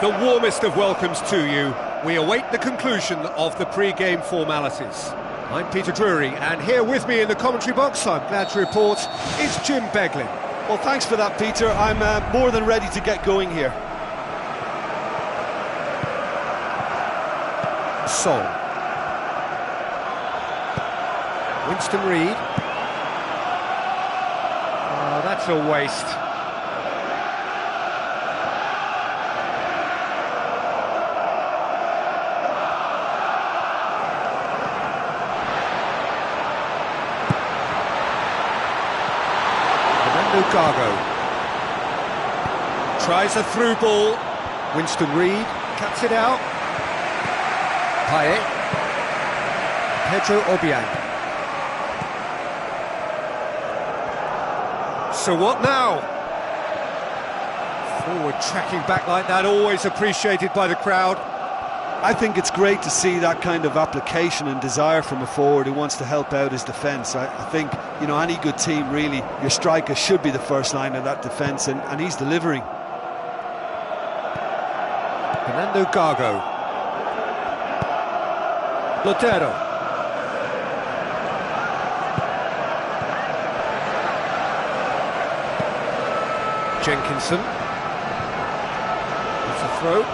The warmest of welcomes to you. We await the conclusion of the pre-game formalities. I'm Peter Drury, and here with me in the commentary box, I'm glad to report, is Jim Beglin. Well, thanks for that, Peter. I'm more than ready to get going here. Song. Winston Reid. Oh, that's a waste. Gargo tries a through ball. Winston Reid cuts it out. Payet. Pedro Obiang. So what now? Forward tracking back like that, always appreciated by the crowd. I think it's great to see that kind of application and desire from a forward who wants to help out his defence. I think, you know, any good team, really, your striker should be the first line of that defence, and he's delivering. Fernando Gago. Lotero. Jenkinson. That's a throw.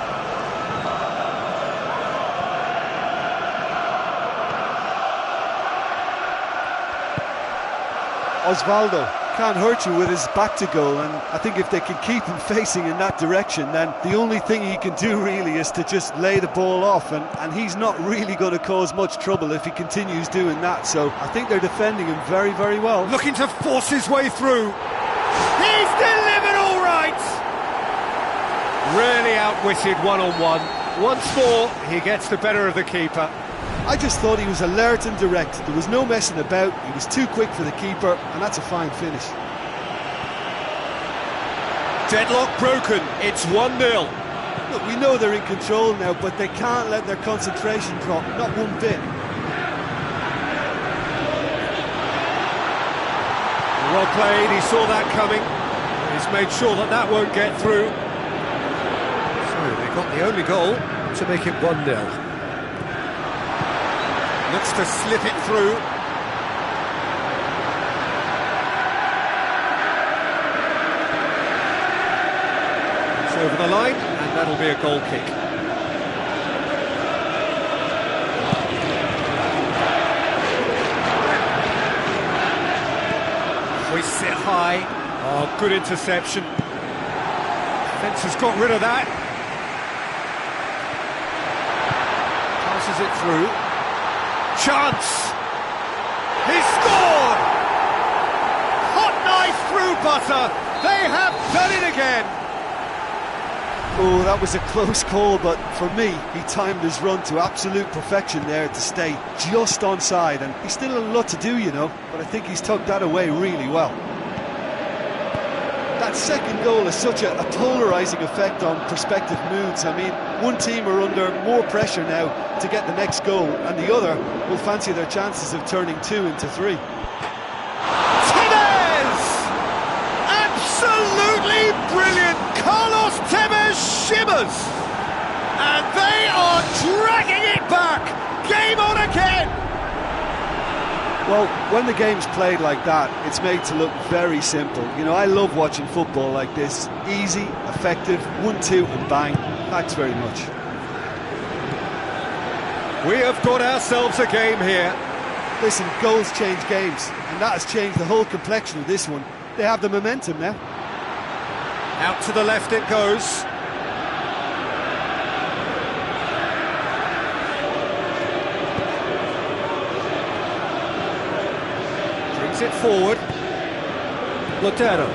Osvaldo can't hurt you with his back to goal, and I think if they can keep him facing in that direction, then the only thing he can do really is to just lay the ball off, and he's not really going to cause much trouble if he continues doing that. So I think they're defending him very, very well. Looking to force his way through. He's delivered all right! Really outwitted one-on-one. Once more, he gets the better of the keeper. I just thought he was alert and direct. There was no messing about. He was too quick for the keeper, and that's a fine finish. Deadlock broken. It's 1-0. Look, we know they're in control now, but they can't let their concentration drop, not one bit. Well played, he saw that coming. He's made sure that that won't get through. So they got the only goal to make it 1-0. Looks to slip it through. It's over the line, and that'll be a goal kick. Hoists it high. Oh, good interception. Defence has got rid of that. Passes it through. Chance! He scored! Hot knife through butter! They have done it again! Oh, that was a close call, but for me, he timed his run to absolute perfection there to stay just onside, and he's still a lot to do, you know, but I think he's tucked that away really well. That second goal has such a polarising effect on prospective moods. I mean, one team are under more pressure now to get the next goal, and the other will fancy their chances of turning 2 into 3. Tevez! Absolutely brilliant! Carlos Tevez shimmers! And they are dragging it back! Game on again! Well, when the game's played like that, it's made to look very simple. You know, I love watching football like this. Easy, effective, 1-2 and bang. Thanks very much. We have got ourselves a game here. Listen, goals change games, and that has changed the whole complexion of this one. They have the momentum now. Out to the left it goes. It forward. Lotero.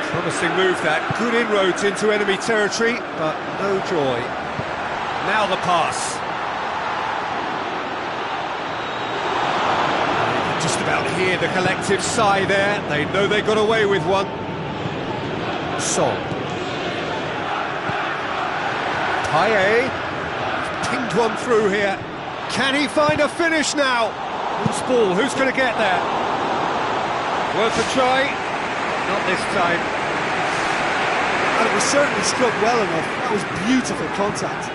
Promising move that. Good inroads into enemy territory, but no joy. Now the pass. You can just about hear the collective sigh there. They know they got away with one. Song. Payet. Pinged one through here. Can he find a finish now? Who's ball? Who's going to get there? Worth a try. Not this time. And it was certainly struck well enough. That was beautiful contact.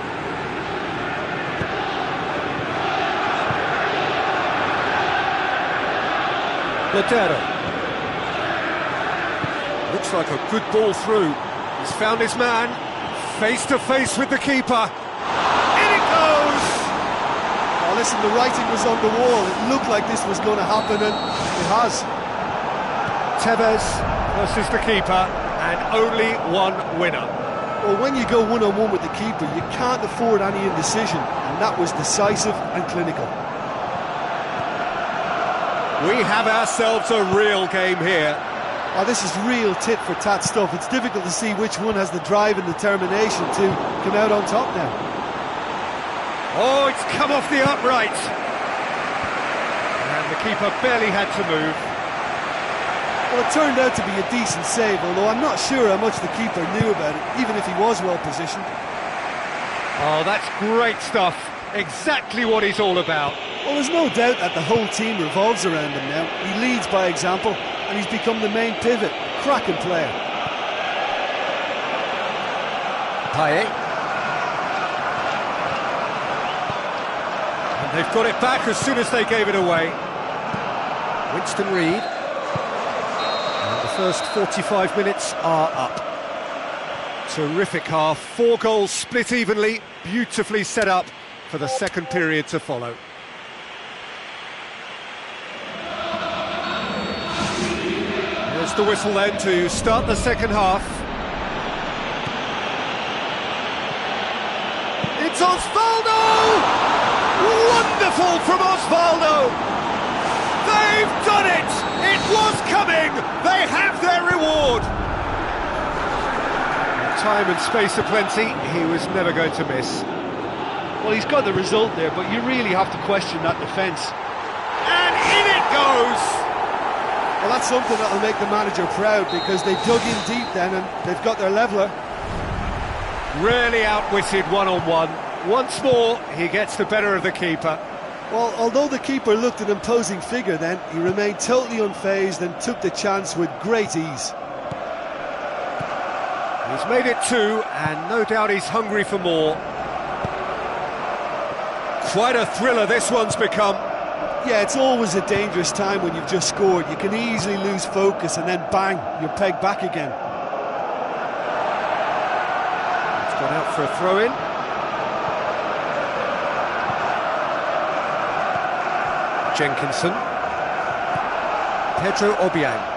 Lotero. Looks like a good ball through. He's found his man, face to face with the keeper. In it goes! Oh, listen, the writing was on the wall. It looked like this was going to happen, and it has. Tevez versus the keeper, and only one winner. Well, when you go one-on-one with the keeper, you can't afford any indecision, and that was decisive and clinical. We have ourselves a real game here. Oh, this is real tit-for-tat stuff. It's difficult to see which one has the drive and determination to come out on top now. Oh, it's come off the upright. And the keeper barely had to move. Well, it turned out to be a decent save, although I'm not sure how much the keeper knew about it, even if he was well positioned. Oh, that's great stuff. Exactly what he's all about. Well, there's no doubt that the whole team revolves around him now. He leads by example, and he's become the main pivot. Cracking player. Payet. And they've got it back as soon as they gave it away. Winston Reid. And the first 45 minutes are up. Terrific half. 4 goals split evenly. Beautifully set up for the second period to follow. There's the whistle then to start the second half. It's Osvaldo! Wonderful from Osvaldo! They've done it! It was coming! They have their reward! Time and space aplenty, he was never going to miss. Well, he's got the result there, but you really have to question that defence. And in it goes! Well, that's something that'll make the manager proud, because they dug in deep then and they've got their leveller. Really outwitted one-on-one. Once more, he gets the better of the keeper. Well, although the keeper looked an imposing figure then, he remained totally unfazed and took the chance with great ease. He's made it 2, and no doubt he's hungry for more. Quite a thriller this one's become. Yeah, it's always a dangerous time when you've just scored. You can easily lose focus and then bang, you're pegged back again. It's gone out for a throw-in. Jenkinson. Pedro Obiang.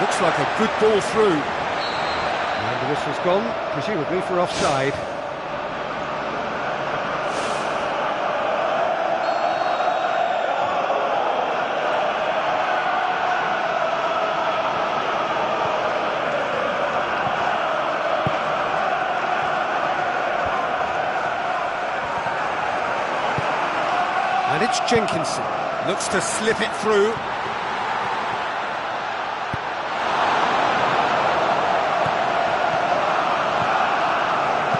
Looks like a good ball through. And the whistle's gone, presumably for offside. And it's Jenkinson, looks to slip it through.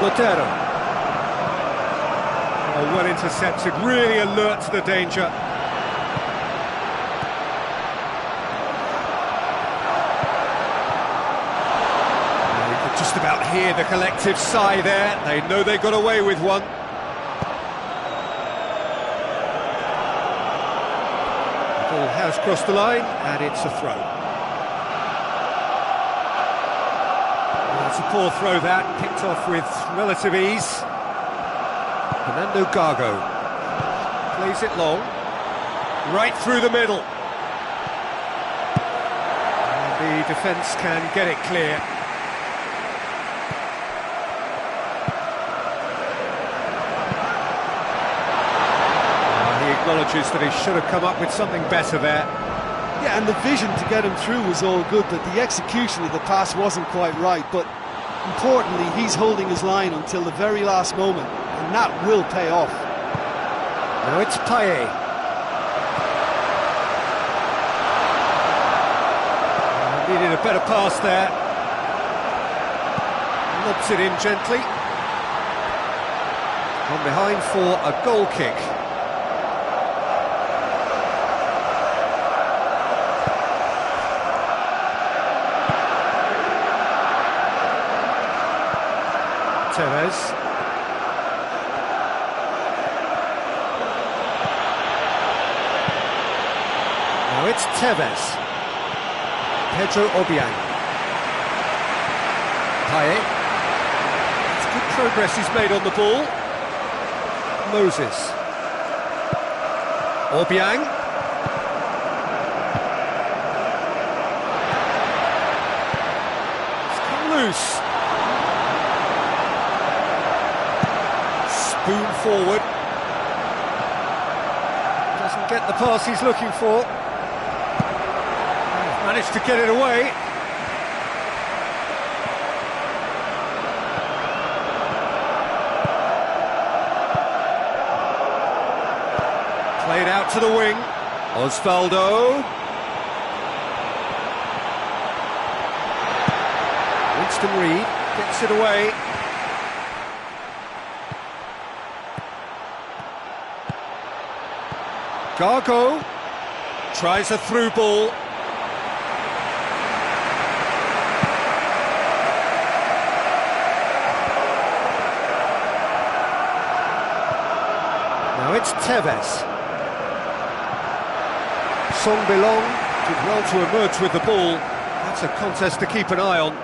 Lotero. Oh, well intercepted, really alert to the danger. You could just about hear the collective sigh there. They know they got away with one. The ball has crossed the line, and it's a throw. It's a poor throw that, picked off with relative ease. Fernando Gago plays it long, right through the middle. And the defence can get it clear. He acknowledges that he should have come up with something better there. Yeah, and the vision to get him through was all good, but the execution of the pass wasn't quite right. But importantly, he's holding his line until the very last moment, and that will pay off. Now it's Payet. Needed a better pass there. Lobs it in gently. From behind for a goal kick. Tevez. Now it's Tevez. Pedro Obiang. Payet. It's good progress he's made on the ball. Moses. Obiang. It's come loose. Spoon forward. Doesn't get the pass he's looking for. Managed to get it away. Played out to the wing. Osvaldo. Winston Reid gets it away. Gargo tries a through ball. Now it's Tevez. Song Belong did well to emerge with the ball. That's a contest to keep an eye on.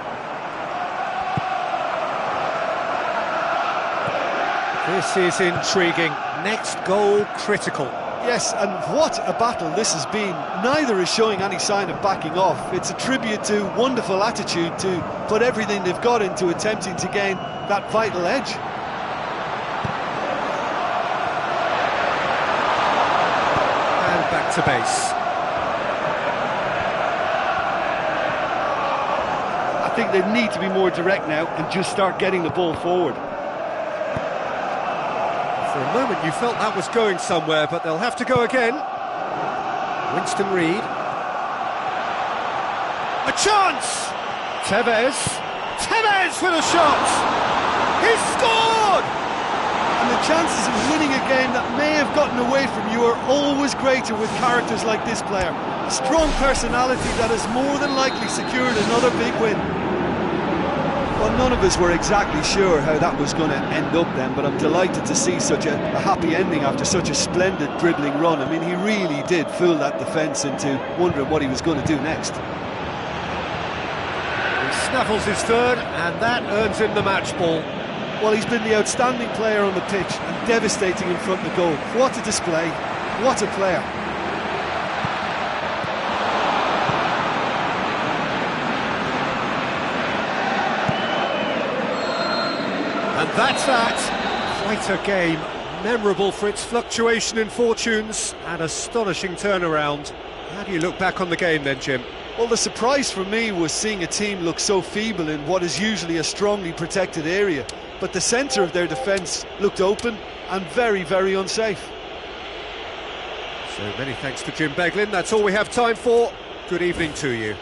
This is intriguing. Next goal critical. Yes, and what a battle this has been. Neither is showing any sign of backing off. It's a tribute to wonderful attitude to put everything they've got into attempting to gain that vital edge. And back to base. I think they need to be more direct now and just start getting the ball forward. For a moment you felt that was going somewhere, but they'll have to go again. Winston Reid. A chance! Tevez. Tevez with a shot! He's scored! And the chances of winning a game that may have gotten away from you are always greater with characters like this player. A strong personality that has more than likely secured another big win. Well, none of us were exactly sure how that was going to end up then, but I'm delighted to see such a happy ending after such a splendid dribbling run. I mean, he really did fool that defence into wondering what he was going to do next. He snaffles his third, and that earns him the match ball. Well, he's been the outstanding player on the pitch and devastating in front of the goal. What a display, what a player. And that's that. Quite a game. Memorable for its fluctuation in fortunes and astonishing turnaround. How do you look back on the game then, Jim? Well, the surprise for me was seeing a team look so feeble in what is usually a strongly protected area. But the centre of their defence looked open and very, very unsafe. So many thanks to Jim Beglin. That's all we have time for. Good evening to you.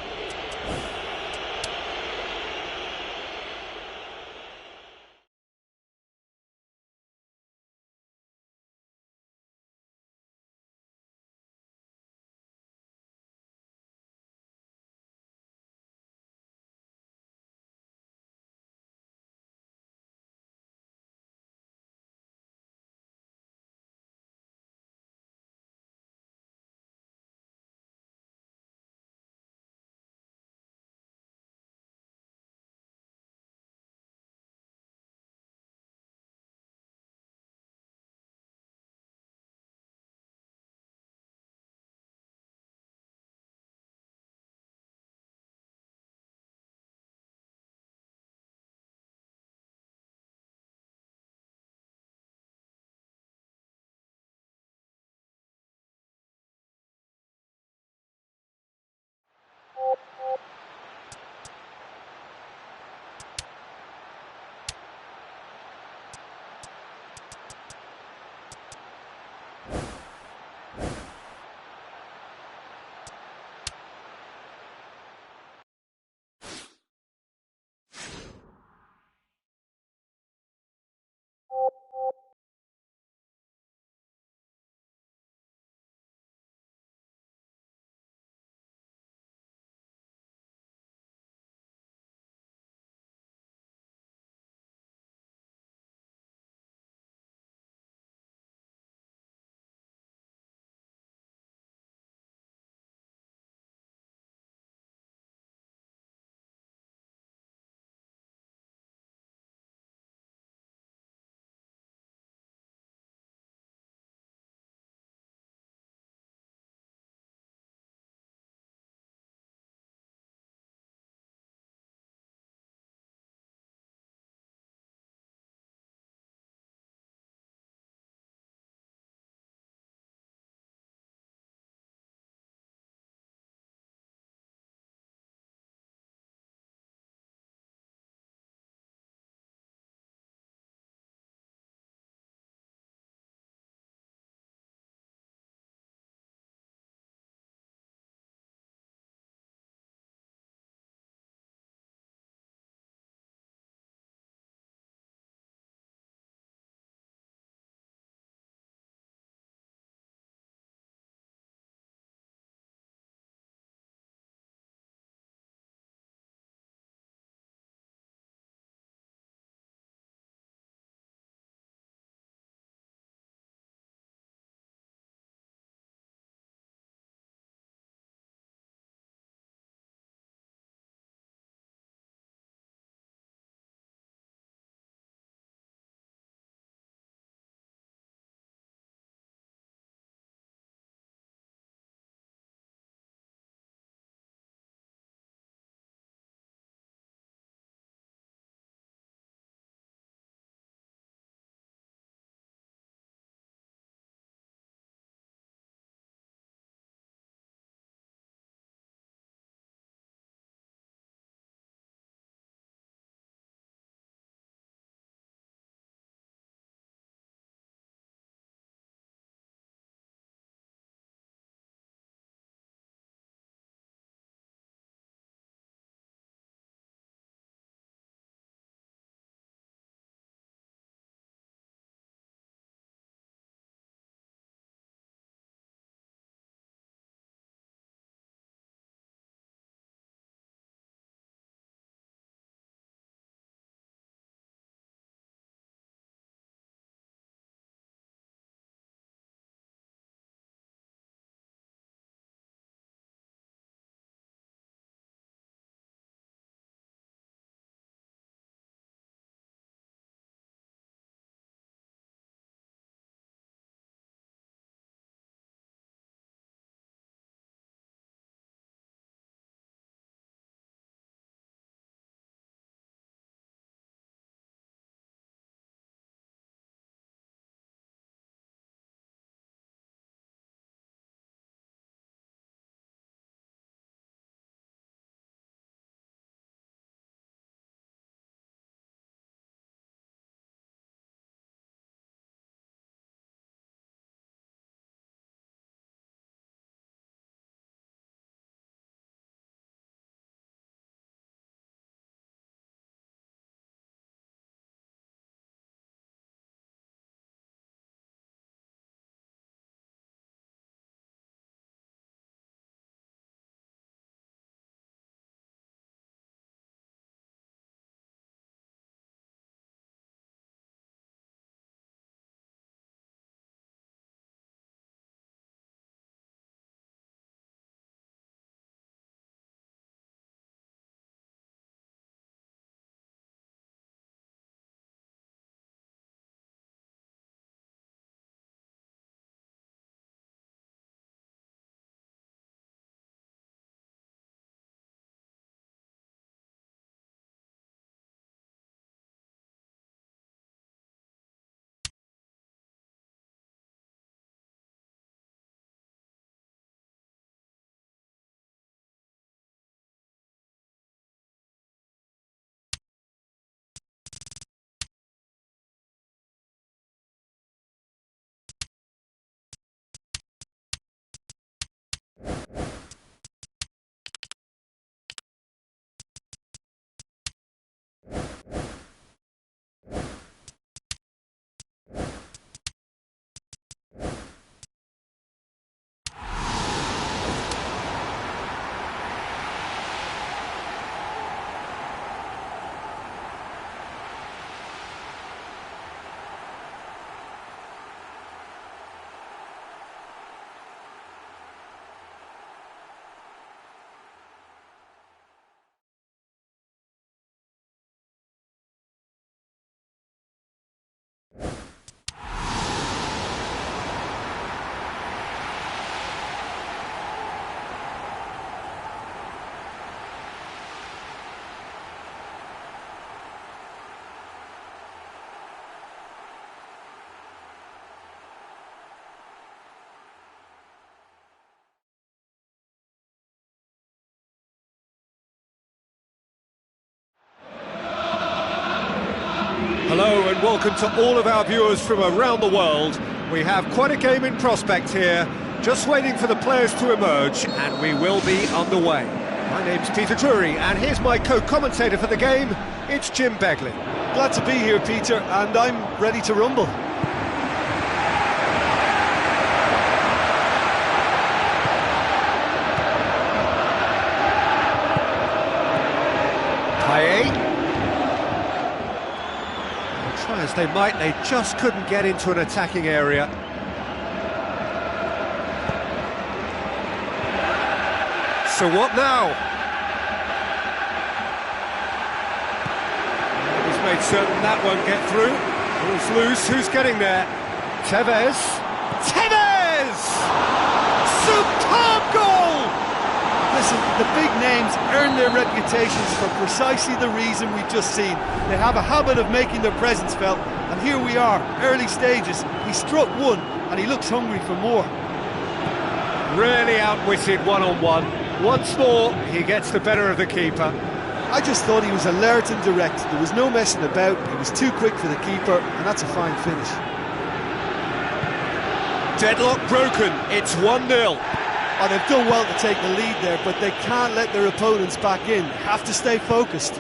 Hello and welcome to all of our viewers from around the world. We have quite a game in prospect here, just waiting for the players to emerge, and we will be underway. My name's Peter Drury, and here's my co-commentator for the game, it's Jim Beglin. Glad to be here, Peter, and I'm ready to rumble. Payet. Try as they might, they just couldn't get into an attacking area. So what now? He's made certain that won't get through. Ball's loose, who's getting there? Tevez! Tevez! Superb goal! Listen, the big names earn their reputations for precisely the reason we've just seen. They have a habit of making their presence felt, and here we are, early stages. He struck one, and he looks hungry for more. Really outwitted one-on-one. Once more, he gets the better of the keeper. I just thought he was alert and direct. There was no messing about. He was too quick for the keeper, and that's a fine finish. Deadlock broken, it's 1-0. Oh, they've done well to take the lead there, but they can't let their opponents back in. Have to stay focused.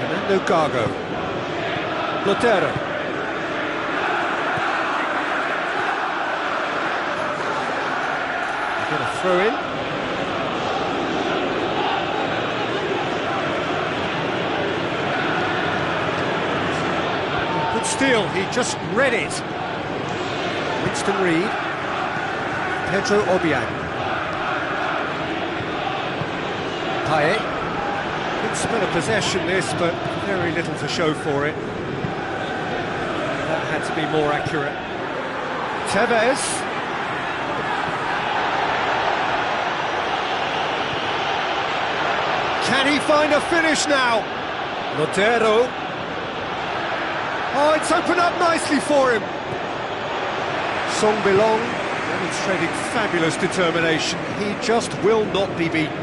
Fernando Gago. Lotero. They're going to throw in. Good steal, he just read it. Winston Reid. Pedro Obiang. Payet. Good spell of possession this, but very little to show for it. That had to be more accurate. Tevez. Can he find a finish now? Lotero. Oh, it's opened up nicely for him. Song Belong demonstrating fabulous determination. He just will not be beaten.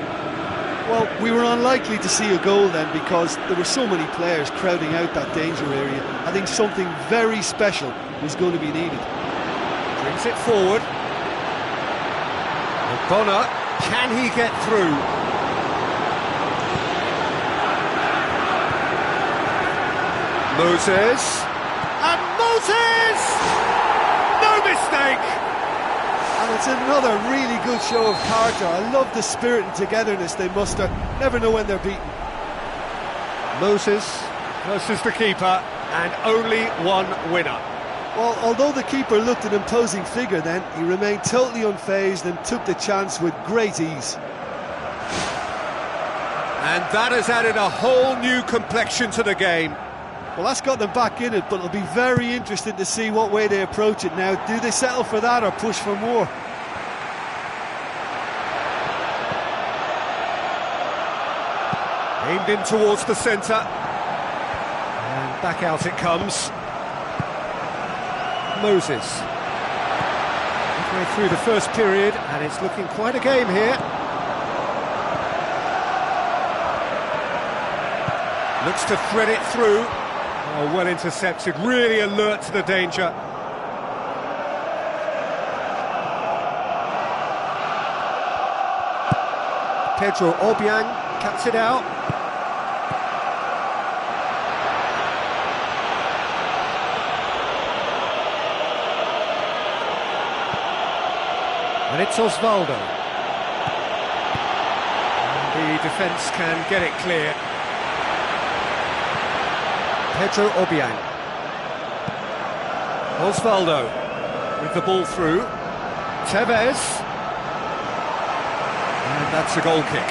Well, we were unlikely to see a goal then because there were so many players crowding out that danger area. I think something very special was going to be needed. Brings it forward. Bonner, can he get through? Moses. And Moses! No mistake! And it's another really good show of character. I love the spirit and togetherness they muster. Never know when they're beaten. Moses versus the keeper, and only one winner. Well, although the keeper looked an imposing figure then, he remained totally unfazed and took the chance with great ease. And that has added a whole new complexion to the game. Well, that's got them back in it, but it'll be very interesting to see what way they approach it now. Do they settle for that or push for more? Aimed in towards the centre. And back out it comes. Moses. Halfway through the first period, and it's looking quite a game here. Looks to thread it through. Oh, well intercepted, really alert to the danger. Pedro Obiang cuts it out. And it's Osvaldo. And the defence can get it clear. Pedro Obiang. Osvaldo with the ball through. Tevez. And that's a goal kick.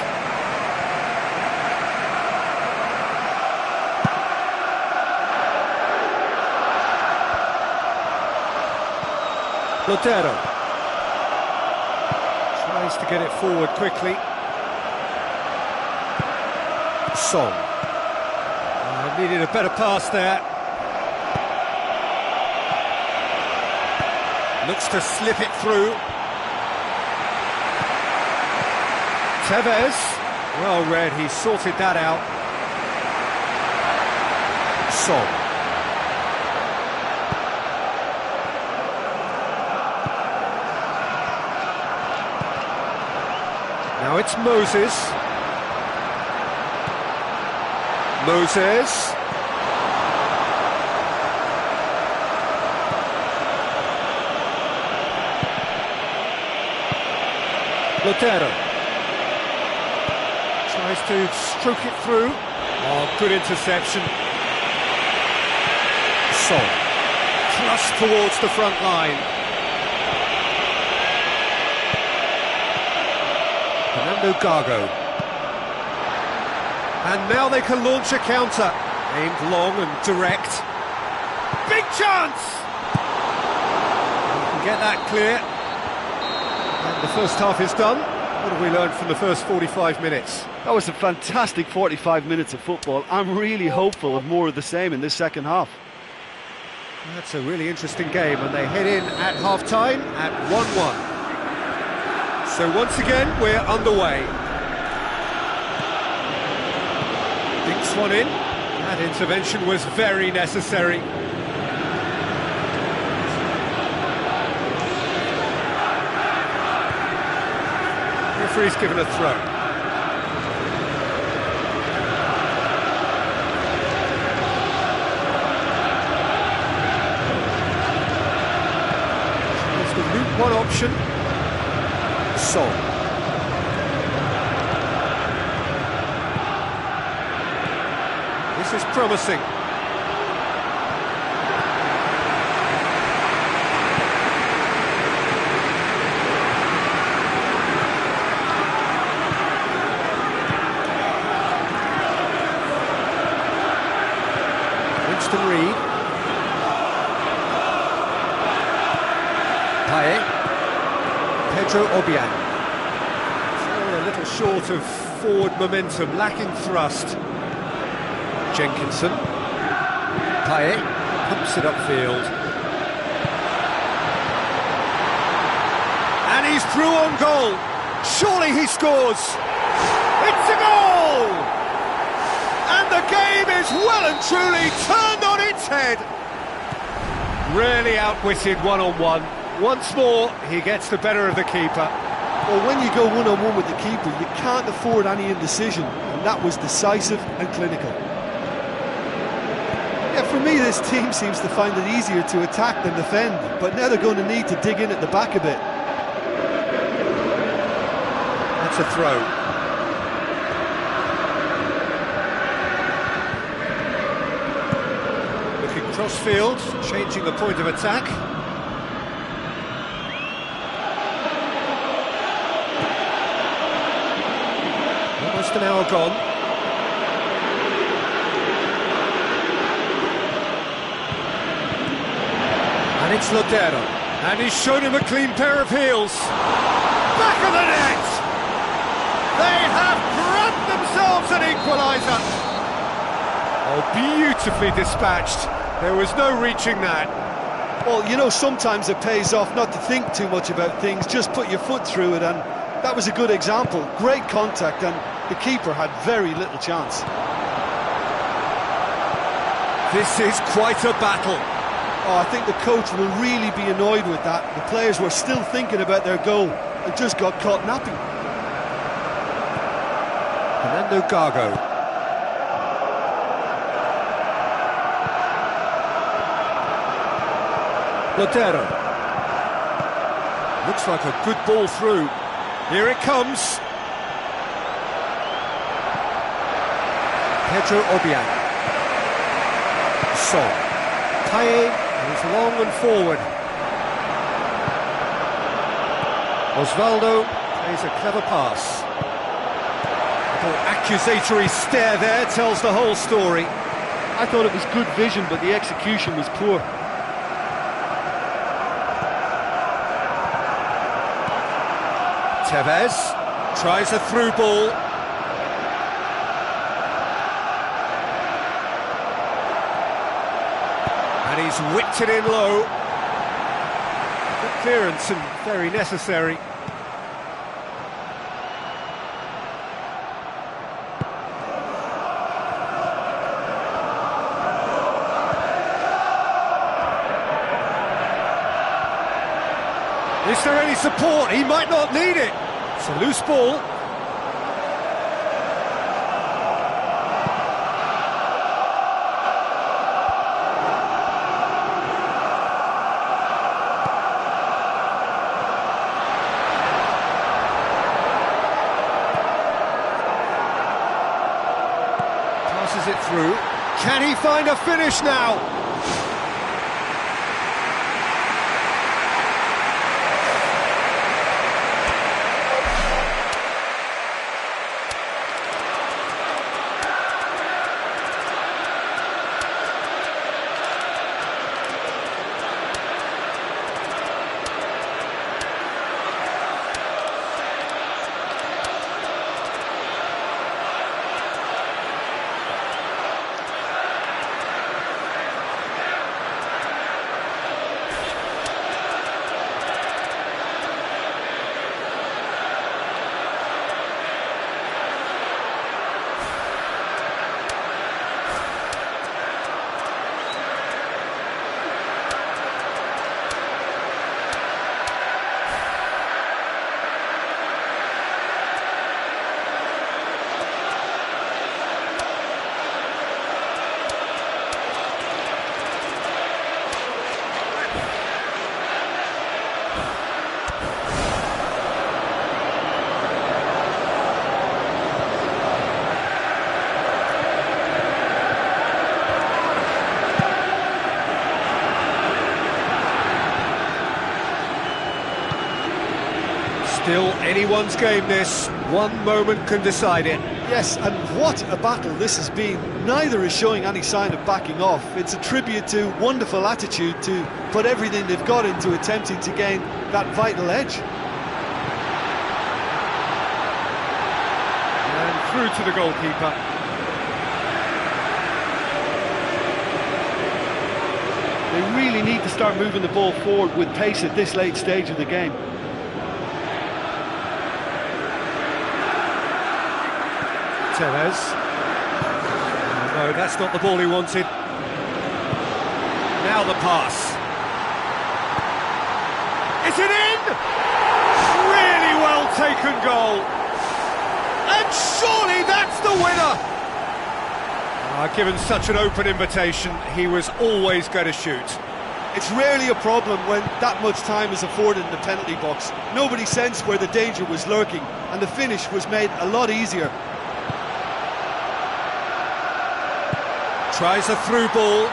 Lotero tries to get it forward quickly. Song. Needed a better pass there. Looks to slip it through. Tevez, well read, he sorted that out. Song. Now it's Moses. Moses. Lotero. Tries to stroke it through. Oh, good interception. Son. Thrust towards the front line. Fernando Gago. And now they can launch a counter. Aimed long and direct. Big chance! You can get that clear. And the first half is done. What have we learned from the first 45 minutes? That was a fantastic 45 minutes of football. I'm really hopeful of more of the same in this second half. That's a really interesting game, and they head in at half-time at 1-1. So once again, we're underway. Dinks one in. That intervention was very necessary. Referee's given a throw. It's the route one option. Song. This is promising. Winston Reid. Paye. Pedro Obiang. Still a little short of forward momentum, lacking thrust. Jenkinson. Paye pumps it upfield. And he's through on goal. Surely he scores. It's a goal! And the game is well and truly turned on its head. Really outwitted one-on-one. Once more, he gets the better of the keeper. Well, when you go one-on-one with the keeper, you can't afford any indecision. And that was decisive and clinical. Yeah, for me, this team seems to find it easier to attack than defend, but now they're going to need to dig in at the back a bit. That's a throw. Looking cross-field, changing the point of attack. Almost an hour gone. And it's Lotero, and he's shown him a clean pair of heels. Back of the net! They have grabbed themselves an equaliser. Oh, beautifully dispatched. There was no reaching that. Well, you know, sometimes it pays off not to think too much about things, just put your foot through it, and that was a good example. Great contact, and the keeper had very little chance. This is quite a battle. Oh, I think the coach will really be annoyed with that. The players were still thinking about their goal and just got caught napping. Fernando Gago. Lotero. Looks like a good ball through. Here it comes. Pedro Obiang. Son. Paye is long and forward. Osvaldo plays a clever pass. Little accusatory stare there tells the whole story. I thought it was good vision, but the execution was poor. Tevez tries a through ball. And he's whipped it in low. Good clearance and very necessary. Is there any support? He might not need it. It's a loose ball. Passes it through. Can he find a finish now? Still anyone's game this. One moment can decide it. Yes, and what a battle this has been. Neither is showing any sign of backing off. It's a tribute to wonderful attitude to put everything they've got into attempting to gain that vital edge. And through to the goalkeeper. They really need to start moving the ball forward with pace at this late stage of the game. Tevez. No, that's not the ball he wanted. Now the pass. Is it in? Really well taken goal. And surely that's the winner. Given such an open invitation, he was always going to shoot. It's rarely a problem when that much time is afforded in the penalty box. Nobody sensed where the danger was lurking, and the finish was made a lot easier. Tries a through ball.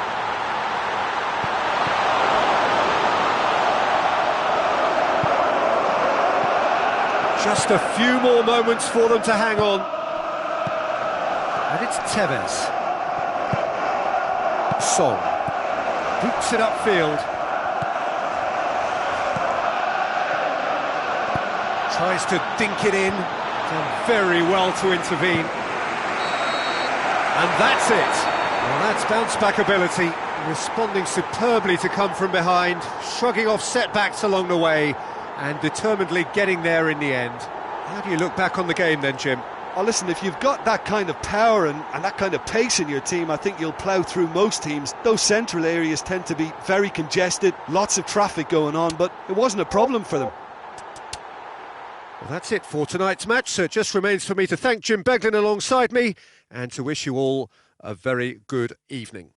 Just a few more moments for them to hang on. And it's Tevez. Son. Boots it upfield. Tries to dink it in. Done very well to intervene. And that's it. Well, that's bounce-back ability, responding superbly to come from behind, shrugging off setbacks along the way, and determinedly getting there in the end. How do you look back on the game then, Jim? Oh, listen, if you've got that kind of power and that kind of pace in your team, I think you'll plough through most teams. Those central areas tend to be very congested, lots of traffic going on, but it wasn't a problem for them. Well, that's it for tonight's match, so it just remains for me to thank Jim Beglin alongside me and to wish you all a very good evening.